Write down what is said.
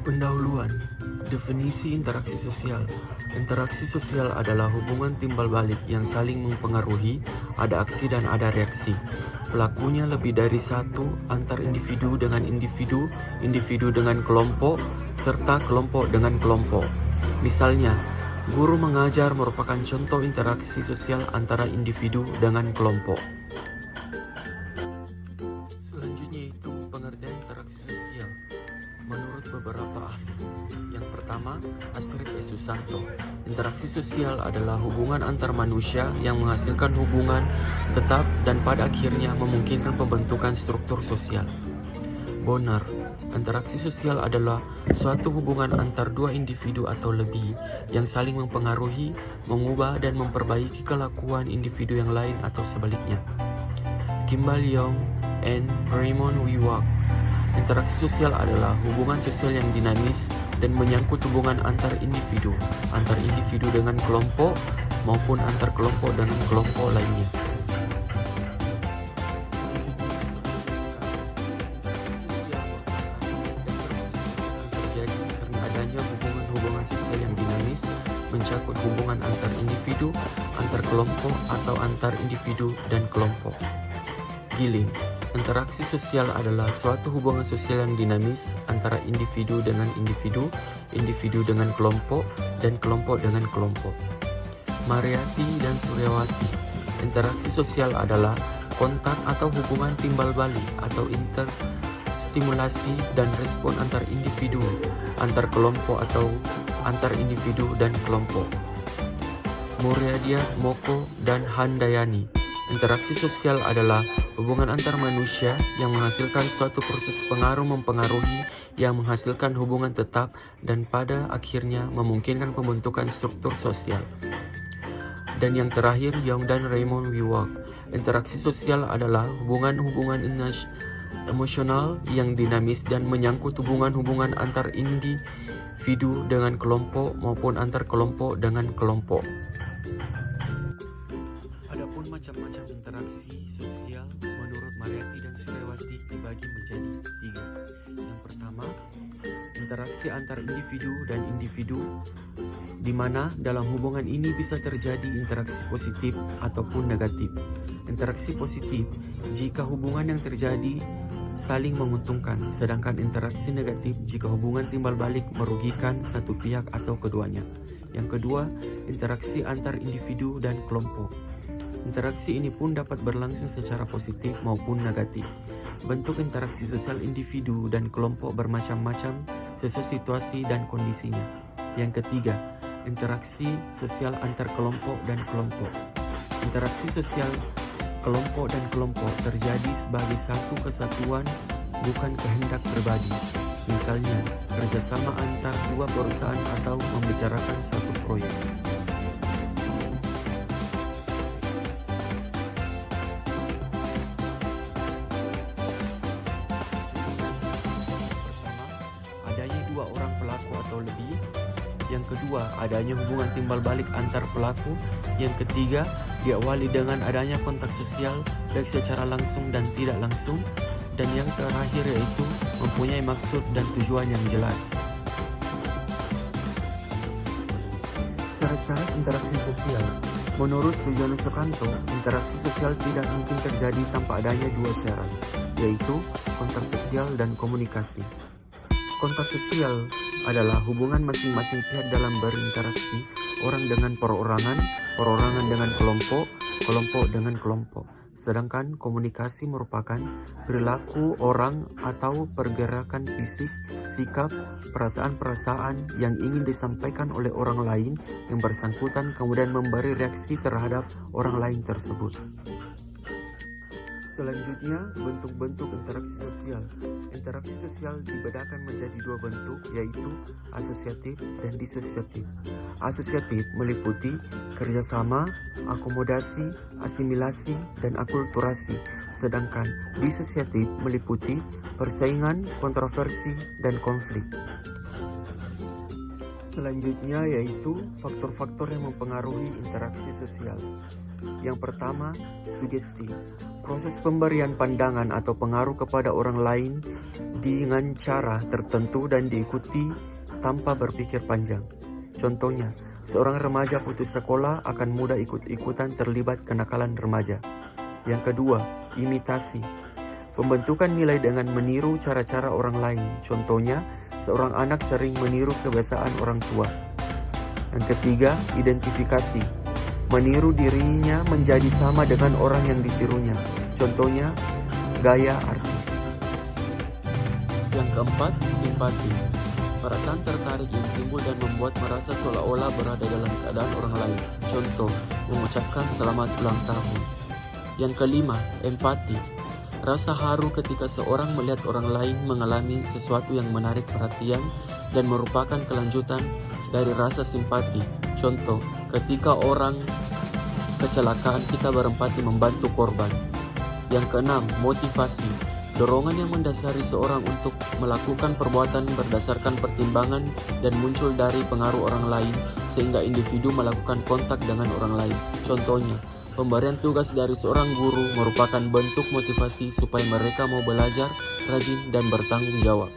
Pendahuluan. Definisi interaksi sosial. Interaksi sosial adalah hubungan timbal balik yang saling mempengaruhi, ada aksi dan ada reaksi. Pelakunya lebih dari satu, antar individu dengan individu, individu dengan kelompok, serta kelompok dengan kelompok. Misalnya, guru mengajar merupakan contoh interaksi sosial antara individu dengan kelompok. Selanjutnya itu pengertian interaksi sosial menurut beberapa ahli. Yang pertama, Astrid S. Susanto. Interaksi sosial adalah hubungan antar manusia yang menghasilkan hubungan tetap dan pada akhirnya memungkinkan pembentukan struktur sosial. Bonner. Interaksi sosial adalah suatu hubungan antar dua individu atau lebih yang saling mempengaruhi, mengubah dan memperbaiki kelakuan individu yang lain atau sebaliknya. Kimball Young and Raymond Wiwak. Interaksi sosial adalah hubungan sosial yang dinamis dan menyangkut hubungan antar individu dengan kelompok maupun antar kelompok dengan kelompok lainnya. Terjadi karena adanya hubungan sosial yang dinamis mencakup hubungan antar individu, antar kelompok atau antar individu dan kelompok. Gilling. Interaksi sosial adalah suatu hubungan sosial yang dinamis antara individu dengan individu, individu dengan kelompok, dan kelompok dengan kelompok. Mariati dan Suryawati. Interaksi sosial adalah kontak atau hubungan timbal balik atau interstimulasi dan respon antar individu, antar kelompok atau antar individu dan kelompok. Muryadia Moko dan Handayani. Interaksi sosial adalah hubungan antar manusia yang menghasilkan suatu proses pengaruh mempengaruhi yang menghasilkan hubungan tetap dan pada akhirnya memungkinkan pembentukan struktur sosial. Dan yang terakhir, Young dan Raymond Wiwak. Interaksi sosial adalah hubungan-hubungan emosional yang dinamis dan menyangkut hubungan-hubungan antar individu dengan kelompok maupun antar kelompok dengan kelompok. Adapun macam-macam interaksi sosial menurut Mariati dan Suryawati dibagi menjadi 3. Yang pertama, interaksi antar individu dan individu, di mana dalam hubungan ini bisa terjadi interaksi positif ataupun negatif. Interaksi positif jika hubungan yang terjadi saling menguntungkan, sedangkan interaksi negatif jika hubungan timbal balik merugikan satu pihak atau keduanya. Yang kedua, interaksi antar individu dan kelompok. Interaksi ini pun dapat berlangsung secara positif maupun negatif. Bentuk interaksi sosial individu dan kelompok bermacam-macam sesuai situasi dan kondisinya. Yang ketiga, interaksi sosial antar kelompok dan kelompok. Interaksi sosial kelompok dan kelompok terjadi sebagai satu kesatuan, bukan kehendak pribadi. Misalnya, kerjasama antar dua perusahaan atau membicarakan satu proyek. Orang pelaku atau lebih. Yang kedua, adanya hubungan timbal balik antar pelaku. Yang ketiga, diawali dengan adanya kontak sosial baik secara langsung dan tidak langsung. Dan yang terakhir yaitu mempunyai maksud dan tujuan yang jelas. Syarat-syarat interaksi sosial. Menurut Sujono Sukanto, interaksi sosial tidak mungkin terjadi tanpa adanya dua syarat, yaitu kontak sosial dan komunikasi. Kontak sosial adalah hubungan masing-masing pihak dalam berinteraksi, orang dengan perorangan, perorangan dengan kelompok, kelompok dengan kelompok. Sedangkan komunikasi merupakan perilaku orang atau pergerakan fisik, sikap, perasaan-perasaan yang ingin disampaikan oleh orang lain yang bersangkutan kemudian memberi reaksi terhadap orang lain tersebut. Selanjutnya, bentuk-bentuk interaksi sosial. Interaksi sosial dibedakan menjadi dua bentuk, yaitu asosiatif dan disosiatif. Asosiatif meliputi kerjasama, akomodasi, asimilasi, dan akulturasi. Sedangkan disosiatif meliputi persaingan, kontroversi, dan konflik. Selanjutnya yaitu faktor-faktor yang mempengaruhi interaksi sosial. Yang pertama, sugesti. Proses pemberian pandangan atau pengaruh kepada orang lain dengan cara tertentu dan diikuti tanpa berpikir panjang. Contohnya, seorang remaja putus sekolah akan mudah ikut-ikutan terlibat kenakalan remaja. Yang kedua, imitasi. Pembentukan nilai dengan meniru cara-cara orang lain. Contohnya, seorang anak sering meniru kebiasaan orang tua. Yang ketiga, identifikasi. Meniru dirinya menjadi sama dengan orang yang ditirunya. Contohnya, gaya artis. Yang keempat, simpati. Perasaan tertarik yang timbul dan membuat merasa seolah-olah berada dalam keadaan orang lain. Contoh, mengucapkan selamat ulang tahun. Yang kelima, empati. Rasa haru ketika seorang melihat orang lain mengalami sesuatu yang menarik perhatian dan merupakan kelanjutan dari rasa simpati. Contoh, ketika orang kecelakaan kita berempati membantu korban. Yang keenam, motivasi. Dorongan yang mendasari seorang untuk melakukan perbuatan berdasarkan pertimbangan dan muncul dari pengaruh orang lain sehingga individu melakukan kontak dengan orang lain. Contohnya, pemberian tugas dari seorang guru merupakan bentuk motivasi supaya mereka mau belajar, rajin, dan bertanggung jawab.